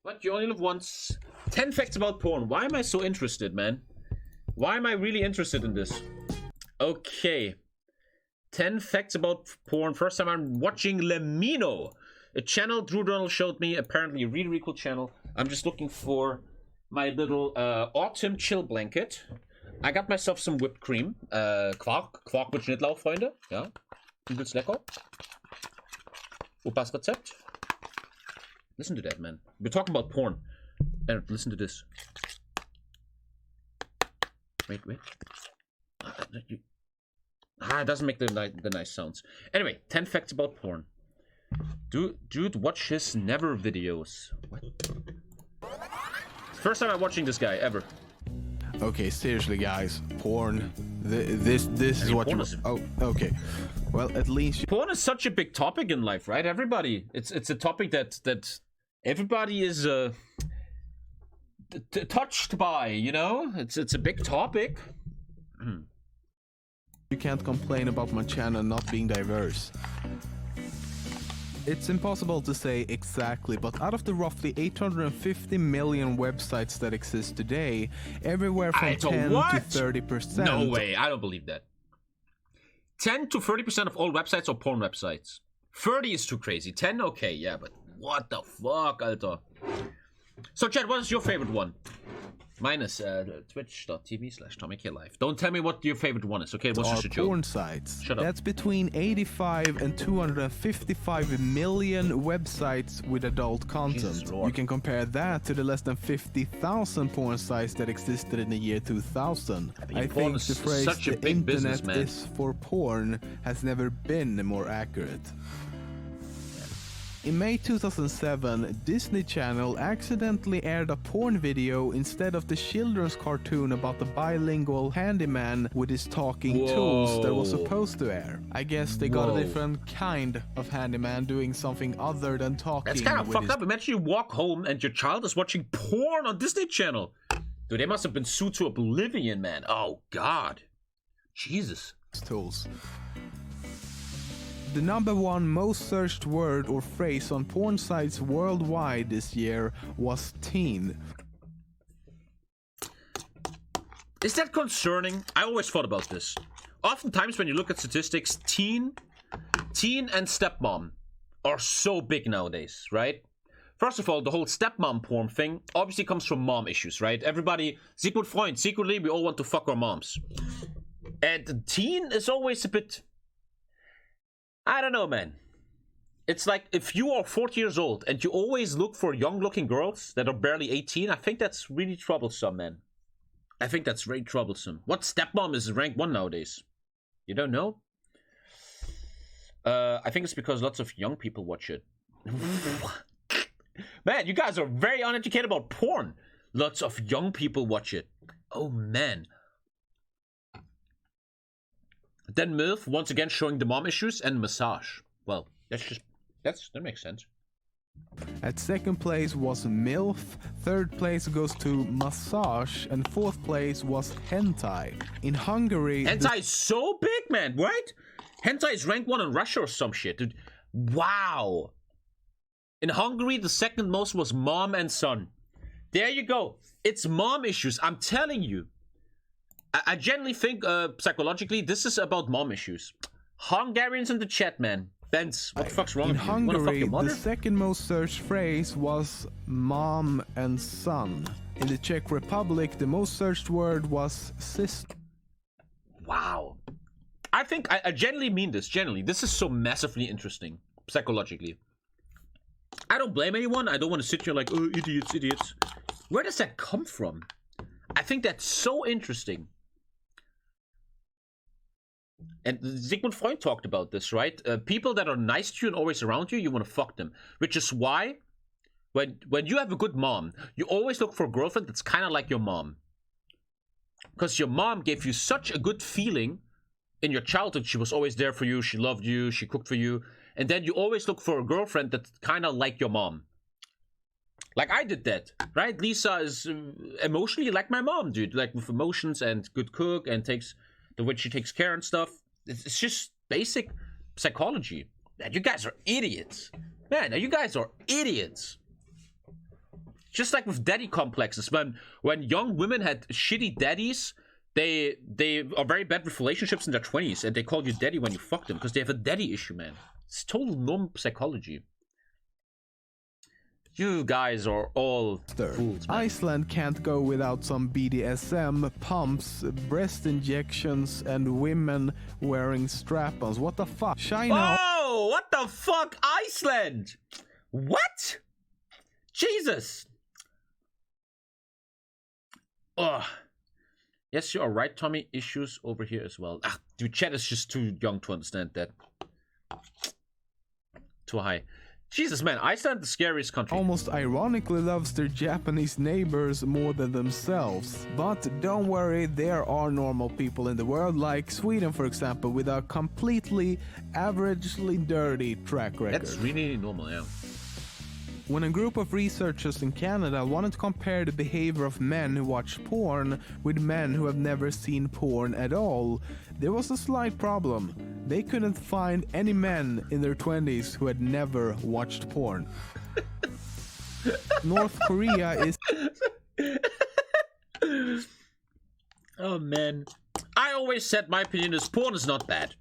But you only live once. 10 facts about porn. Why am I so interested, man? Why am I really interested in this? Okay. 10 facts about porn. First time I'm watching LEMMiNO. A channel Drew Donald showed me. Apparently a really, really cool channel. I'm just looking for my little autumn chill blanket. I got myself some whipped cream. Quark mit Schnittlauch, Freunde. Ja. Übelst lecker. Opas Rezept. Listen to that, man. We're talking about porn. And listen to this. Wait. It doesn't make the nice sounds. Anyway, 10 facts about porn. Dude, watch his never videos. What? First time I'm watching this guy ever. Okay, seriously, guys. Porn. This is what you. Oh, okay. Well, at least. Porn is such a big topic in life, right? Everybody. It's a topic that everybody is touched by. You know, it's a big topic. You can't complain about my channel not being diverse. It's impossible to say exactly, but out of the roughly 850 million websites that exist today, everywhere from 10 to 30%. No way, I don't believe that. 10 to 30% of all websites are porn websites. 30 is too crazy. 10, okay, yeah, but what the fuck, Alter? So, Chad, what is your favorite one? Mine is twitch.tv/TommyKay live. Don't tell me what your favorite one is, okay? What's just a joke? Porn sites. Shut up. That's between 85 and 255 million websites with adult content. You can compare that to the less than 50,000 porn sites that existed in the year 2000. I think the phrase "the internet is for porn" has never been more accurate. In May 2007, Disney Channel accidentally aired a porn video instead of the children's cartoon about the bilingual handyman with his talking tools that was supposed to air. I guess they got a different kind of handyman doing something other than talking. That's kind of fucked up. Imagine you walk home and your child is watching porn on Disney Channel. Dude, they must have been sued to oblivion, man. Oh, God. Jesus. Tools. The #1 most searched word or phrase on porn sites worldwide this year was teen. Is that concerning? I always thought about this. Oftentimes when you look at statistics, teen and stepmom are so big nowadays, right? First of all, the whole stepmom porn thing obviously comes from mom issues, right? Everybody, Sigmund Freud, secretly we all want to fuck our moms. And teen is always a bit... I don't know, man. It's like if you are 40 years old and you always look for young-looking girls that are barely 18, I think that's really troublesome, man. I think that's very troublesome. What stepmom is rank 1 nowadays? You don't know? I think it's because lots of young people watch it. Man, you guys are very uneducated about porn. Lots of young people watch it. Oh, man. Then MILF, once again showing the mom issues, and massage. Well, that makes sense. At second place was MILF, third place goes to massage, and fourth place was hentai. In Hungary... Hentai is so big, man, right? Hentai is rank 1 in Russia or some shit, dude. Wow. In Hungary, the second most was mom and son. There you go. It's mom issues, I'm telling you. I genuinely think, psychologically, this is about mom issues. Hungarians in the chat, man. Benz, what the fuck's wrong with you? In Hungary, the second most searched phrase was mom and son. In the Czech Republic, the most searched word was sister. Wow. I think, I genuinely mean this, genuinely. This is so massively interesting, psychologically. I don't blame anyone. I don't want to sit here like, oh, idiots, idiots. Where does that come from? I think that's so interesting. And Sigmund Freud talked about this, right? People that are nice to you and always around you, you want to fuck them. Which is why, when you have a good mom, you always look for a girlfriend that's kind of like your mom. Because your mom gave you such a good feeling in your childhood. She was always there for you, she loved you, she cooked for you. And then you always look for a girlfriend that's kind of like your mom. Like I did that, right? Lisa is emotionally like my mom, dude. Like with emotions and good cook and takes... the way she takes care and stuff. It's just basic psychology. Man, you guys are idiots. Man, you guys are idiots. Just like with daddy complexes, when young women had shitty daddies, they are very bad with relationships in their 20s, and they call you daddy when you fuck them because they have a daddy issue, man. It's total normal psychology. You guys are all fools, man. Iceland can't go without some BDSM, pumps, breast injections, and women wearing strap-ons. What the fuck? China. Oh, what the fuck? Iceland? What? Jesus. Ugh. Yes, you are right, Tommy. Issues over here as well. Ah, dude, chat is just too young to understand that. Too high. Jesus, man, Iceland the scariest country. Almost ironically loves their Japanese neighbors more than themselves. But don't worry, there are normal people in the world, like Sweden, for example, with a completely averagely dirty track record. That's really normal, yeah. When a group of researchers in Canada wanted to compare the behavior of men who watch porn with men who have never seen porn at all, there was a slight problem. They couldn't find any men in their 20s who had never watched porn. North Korea is... Oh, man. I always said my opinion is porn is not bad.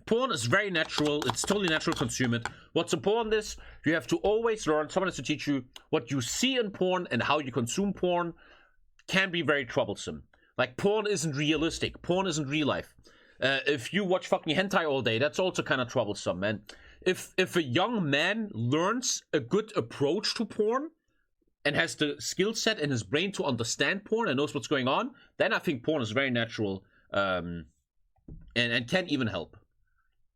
Porn is very natural. It's totally natural to consume it. What's important is you have to always learn. Someone has to teach you what you see in porn and how you consume porn can be very troublesome. Like, porn isn't realistic. Porn isn't real life. If you watch fucking hentai all day, that's also kind of troublesome, man. If a young man learns a good approach to porn and has the skill set in his brain to understand porn and knows what's going on, then I think porn is very natural and can even help.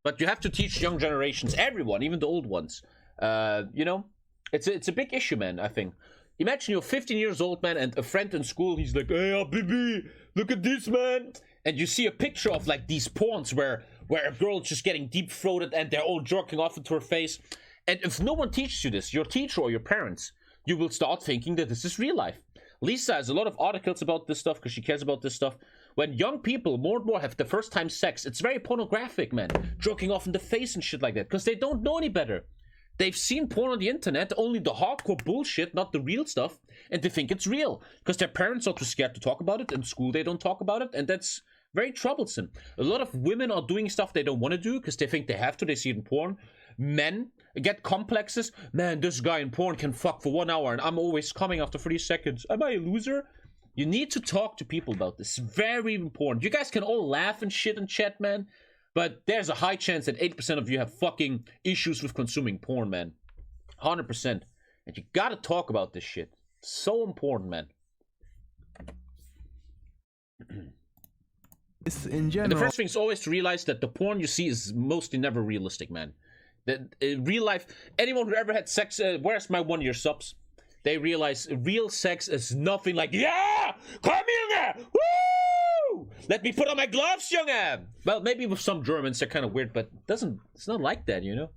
But you have to teach young generations, everyone, even the old ones. You know, it's a big issue, man, I think. Imagine you're 15 years old, man, and a friend in school, he's like, hey, baby, look at this, man. And you see a picture of, like, these porns where a girl's just getting deep-throated and they're all jerking off into her face. And if no one teaches you this, your teacher or your parents, you will start thinking that this is real life. Lisa has a lot of articles about this stuff because she cares about this stuff. When young people more and more have the first time sex, it's very pornographic, man. Jerking off in the face and shit like that because they don't know any better. They've seen porn on the internet, only the hardcore bullshit, not the real stuff, and they think it's real because their parents are too scared to talk about it. In school, they don't talk about it, and that's very troublesome. A lot of women are doing stuff they don't want to do because they think they have to. They see it in porn. Men get complexes. Man, this guy in porn can fuck for 1 hour, and I'm always coming after 30 seconds. Am I a loser? You need to talk to people about this. Very important. You guys can all laugh and shit in chat, man. But there's a high chance that 80% of you have fucking issues with consuming porn, man. 100%. And you gotta talk about this shit. So important, man. In general, and the first thing is always to realize that the porn you see is mostly never realistic, man. That in real life, anyone who ever had sex, where's my 1 year subs? They realize real sex is nothing like, yeah, come here, woo! Let me put on my gloves, young. Well, maybe with some Germans, they're kind of weird, but it's not like that, you know?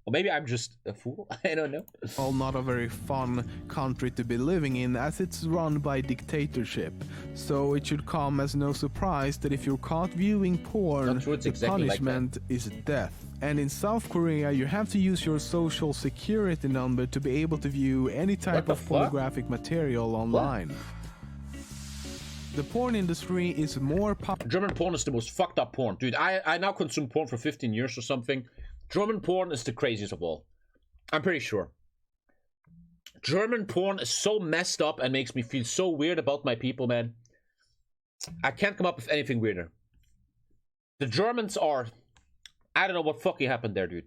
Or maybe I'm just a fool. I don't know. Well, not a very fun country to be living in, as it's run by dictatorship. So it should come as no surprise that if you're caught viewing porn, the exactly punishment is death. And in South Korea, you have to use your social security number to be able to view any type of pornographic material online. What? The porn industry is more German porn is the most fucked up porn. Dude, I now consume porn for 15 years or something. German porn is the craziest of all. I'm pretty sure. German porn is so messed up and makes me feel so weird about my people, man. I can't come up with anything weirder. The Germans are... I don't know what fucking happened there, dude.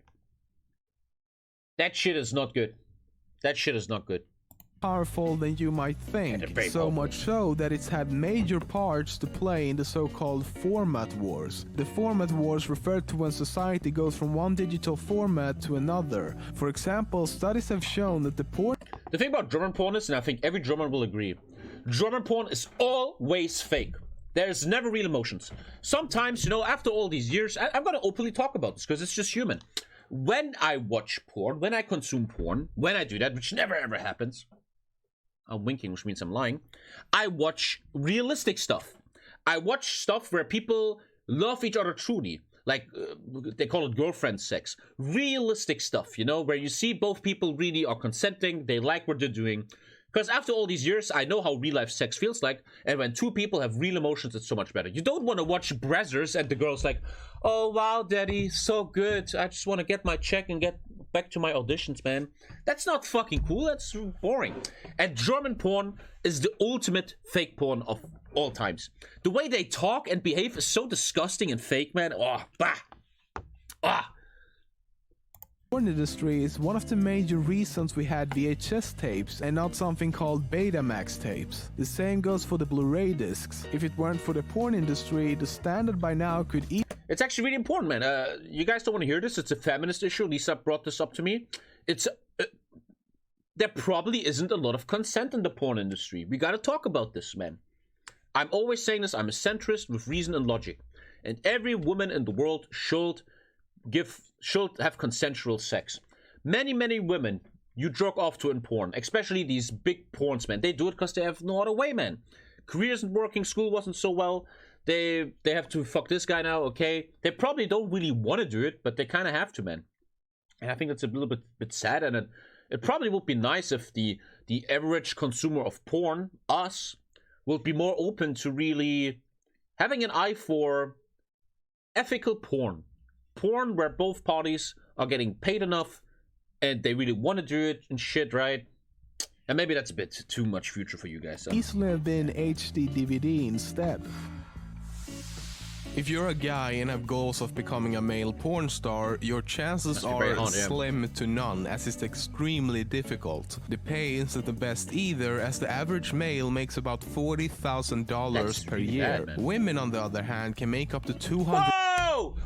That shit is not good. That shit is not good. Powerful than you might think. So much so that it's had major parts to play in the so-called format wars. The format wars refer to when society goes from one digital format to another. For example, studies have shown that the thing about German porn is, and I think every German will agree, German porn is always fake. There's never real emotions. Sometimes, you know, after all these years, I'm going to openly talk about this because it's just human. When I watch porn, when I consume porn, when I do that, which never ever happens, I'm winking, which means I'm lying, I watch realistic stuff. I watch stuff where people love each other truly. Like, they call it girlfriend sex. Realistic stuff, you know, where you see both people really are consenting, they like what they're doing. Because after all these years, I know how real life sex feels like, and when two people have real emotions, it's so much better. You don't want to watch Brazzers and the girl's like, oh wow, daddy, so good. I just want to get my check and get back to my auditions, man. That's not fucking cool. That's boring. And German porn is the ultimate fake porn of all times. The way they talk and behave is so disgusting and fake, man. Oh, bah. Ah. Porn industry is one of the major reasons we had VHS tapes and not something called Betamax tapes. The same goes for the Blu-ray discs. If it weren't for the porn industry, the standard by now could It's actually really important, man. You guys don't want to hear this. It's a feminist issue. Lisa brought this up to me. It's there probably isn't a lot of consent in the porn industry. We gotta talk about this, man. I'm always saying this. I'm a centrist with reason and logic. And every woman in the world should have consensual sex. Many women you jerk off to in porn, especially these big porns, man. They do it because they have no other way, man. Career isn't working, school wasn't so well. They have to fuck this guy now, okay? They probably don't really want to do it, but they kind of have to, man. And I think that's a little bit sad, and it probably would be nice if the average consumer of porn, us, would be more open to really having an eye for ethical porn. Porn where both parties are getting paid enough and they really want to do it and shit, right? And maybe that's a bit too much future for you guys. So. easily have been HD DVD instead. If you're a guy and have goals of becoming a male porn star, your chances are slim to none, as it's extremely difficult. The pay isn't the best either, as the average male makes about $40,000 per year. Bad, women, on the other hand, can make up to 200.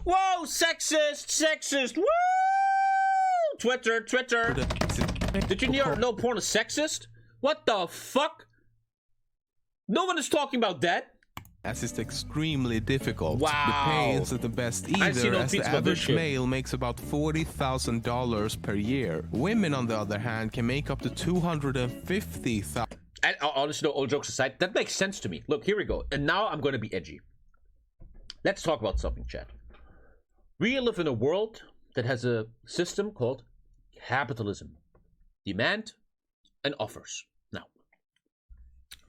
Whoa! Sexist! Woo! Twitter. Did you know porn is sexist? What the fuck? No one is talking about that. As it's extremely difficult. Wow. The pay isn't the best either, as the average male makes about $40,000 per year. Women, on the other hand, can make up to $250,000. And honestly, all jokes aside, that makes sense to me. Look, here we go. And now I'm going to be edgy. Let's talk about something, chat. We live in a world that has a system called capitalism. Demand and offers. Now,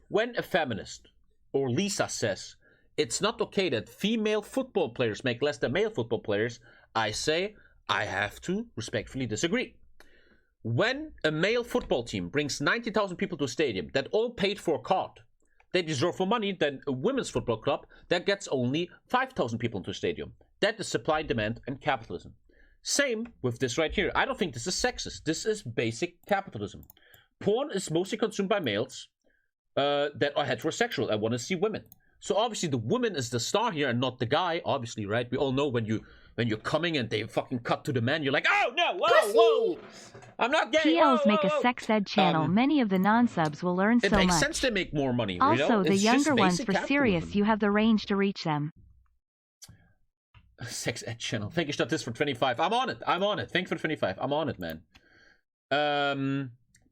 when a feminist or Lisa says it's not okay that female football players make less than male football players, I say I have to respectfully disagree. When a male football team brings 90,000 people to a stadium that all paid for a card, they deserve more money than a women's football club that gets only 5,000 people into a stadium. That is supply, demand, and capitalism. Same with this right here. I don't think this is sexist. This is basic capitalism. Porn is mostly consumed by males that are heterosexual and want to see women. So obviously the woman is the star here and not the guy, obviously, right? We all know when you're coming and they fucking cut to the man, you're like, oh no, whoa, I'm not gay. TLs make a sex ed channel. Many of the non-subs will learn so much. It makes sense to make more money. Also, you know? the younger ones, for serious, you have the range to reach them. Sex ed channel. Thank you, Shotcut, for 25. I'm on it. Thanks for 25. I'm on it, man.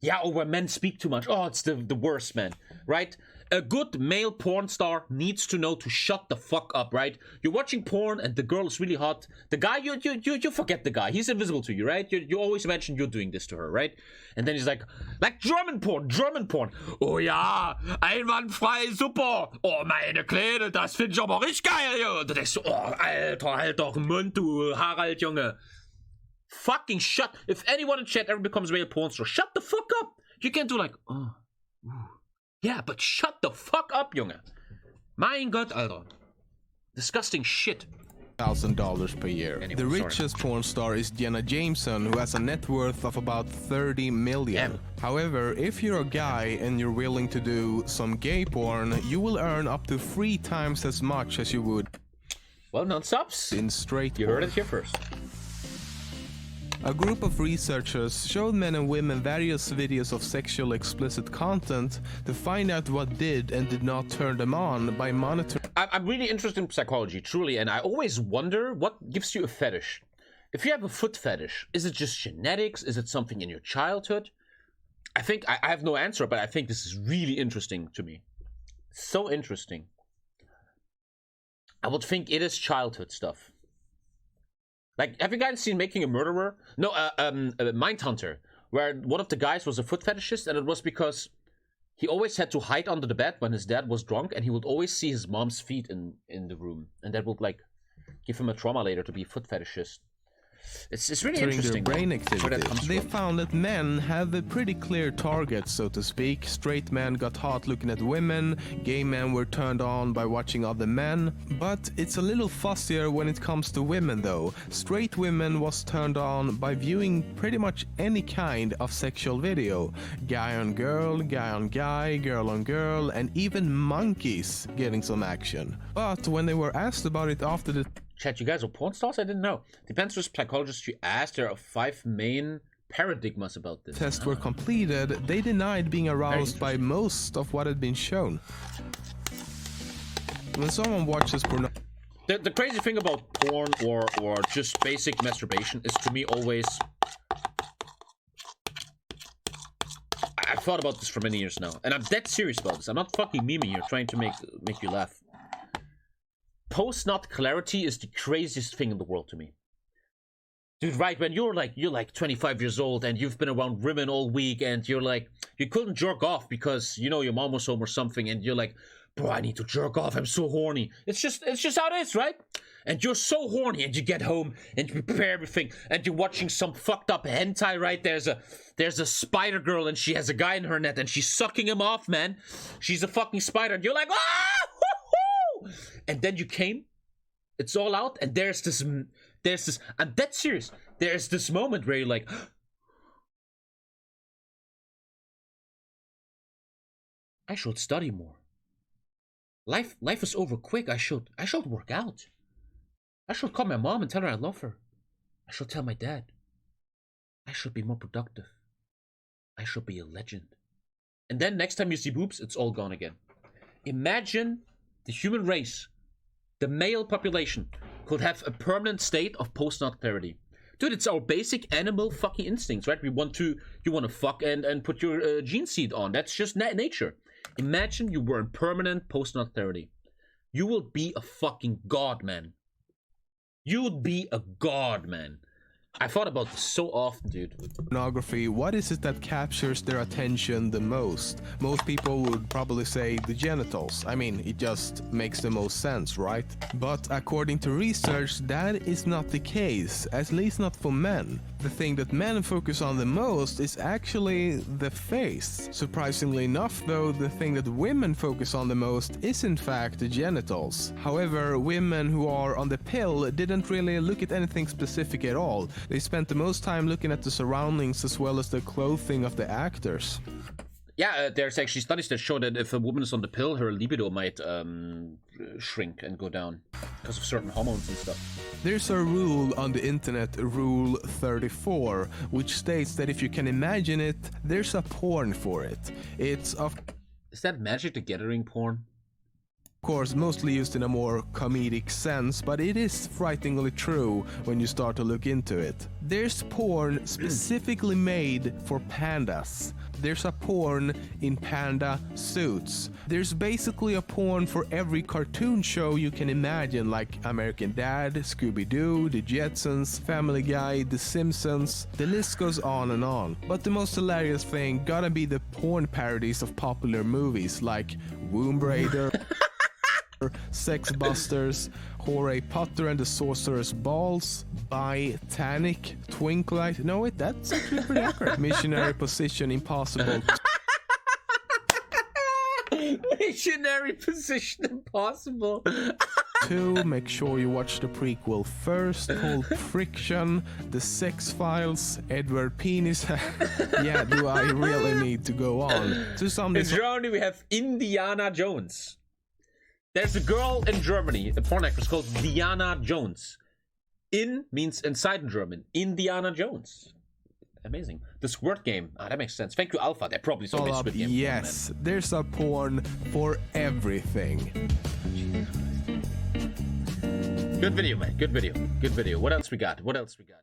Yeah, or where men speak too much. Oh, it's the worst, man. Right? A good male porn star needs to know to shut the fuck up, right? You're watching porn and the girl is really hot. The guy, you forget the guy. He's invisible to you, right? You always imagine you're doing this to her, right? And then he's like German porn. Oh ja, einwandfrei, super. Oh, meine Kleine, das find ich aber richtig geil. Und du denkst, oh, Alter, halt doch den Mund, du Harald, Junge. Fucking shut. If anyone in chat ever becomes a male porn star, shut the fuck up. You can't do like, oh, ooh. Yeah, but shut the fuck up, Junge. Mein Gott, Alter. Disgusting shit. $1,000 per year. Anyway, the richest porn star is Jenna Jameson, who has a net worth of about 30 million. However, if you're a guy and you're willing to do some gay porn, you will earn up to 3 times as much as you would. Well, non-subs. In straight You porn. heard it here first. A group of researchers showed men and women various videos of sexual explicit content to find out what did and did not turn them on by monitoring. I'm really interested in psychology, truly, and I always wonder what gives you a fetish. If you have a foot fetish, is it just genetics? Is it something in your childhood? I think, I have no answer, but I think this is really interesting to me. So interesting. I would think it is childhood stuff. Like, have you guys seen Making a Murderer? No, Mindhunter, where one of the guys was a foot fetishist, and it was because he always had to hide under the bed when his dad was drunk, and he would always see his mom's feet in the room, and that would like give him a trauma later to be a foot fetishist. It's really interesting. Their brain activity. They found that men have a pretty clear target, so to speak. Straight men got hot looking at women, gay men were turned on by watching other men, but it's a little fussier when it comes to women though. Straight women was turned on by viewing pretty much any kind of sexual video. Guy on girl, guy on guy, girl on girl, and even monkeys getting some action. But when they were asked about it after the Chat, you guys are porn stars? I didn't know. Depends which psychologist you ask. There are 5 main paradigmas about this. Tests were completed, they denied being aroused by most of what had been shown. When someone watches porn... The crazy thing about porn or just basic masturbation is to me always... I've thought about this for many years now, and I'm dead serious about this. I'm not fucking memeing here, trying to make you laugh. Post-nut clarity is the craziest thing in the world to me. Dude, right, when you're like 25 years old and you've been around women all week and you're like, you couldn't jerk off because, you know, your mom was home or something, and you're like, bro, I need to jerk off, I'm so horny. It's just how it is, right? And you're so horny and you get home and you prepare everything and you're watching some fucked up hentai, right? There's a spider girl and she has a guy in her net and she's sucking him off, man. She's a fucking spider and you're like, ah! And then you came, it's all out, and there's this, I'm dead serious, there's this moment where you're like, I should study more. Life is over quick. I should work out. I should call my mom and tell her I love her. I should tell my dad. I should be more productive. I should be a legend. And then next time you see boobs, it's all gone again. Imagine the human race, the male population, could have a permanent state of post-nut clarity. Dude, it's our basic animal fucking instincts, right? You want to fuck and put your gene seed on. That's just nature. Imagine you were in permanent post-nut clarity. You will be a fucking god, man. You would be a god, man. I thought about this so often, dude. Pornography, what is it that captures their attention the most? Most people would probably say the genitals. I mean, it just makes the most sense, right? But according to research, that is not the case, at least not for men. The thing that men focus on the most is actually the face. Surprisingly enough, though, the thing that women focus on the most is in fact the genitals. However, women who are on the pill didn't really look at anything specific at all. They spent the most time looking at the surroundings as well as the clothing of the actors. Yeah, there's actually studies that show that if a woman is on the pill, her libido might shrink and go down because of certain hormones and stuff. There's a rule on the internet, Rule 34, which states that if you can imagine it, there's a porn for it. It's of... Is that Magic the Gathering porn? Of course, mostly used in a more comedic sense, but it is frighteningly true when you start to look into it. There's porn specifically made for pandas. There's a porn in panda suits. There's basically a porn for every cartoon show you can imagine, like American Dad, Scooby-Doo, The Jetsons, Family Guy, The Simpsons. The list goes on and on. But the most hilarious thing gotta be the porn parodies of popular movies like Womb Raider, Sex Busters, Harry Potter and the Sorcerer's Balls, Titanic, Twinklight. No, wait, that's actually pretty accurate. Missionary Position Impossible. Missionary Position Impossible. 2, make sure you watch the prequel first, called Friction, The Sex Files, Edward Penis. Yeah, do I really need to go on? To some in Germany, we have Indiana Jones. There's a girl in Germany, a porn actress called Diana Jones. In means inside in German. Indiana Jones. Amazing. The Squirt Game. Ah, that makes sense. Thank you, Alpha. They probably saw me Squid Game. Yes, porn, there's a porn for everything. Good video, man. Good video. Good video. What else we got? What else we got?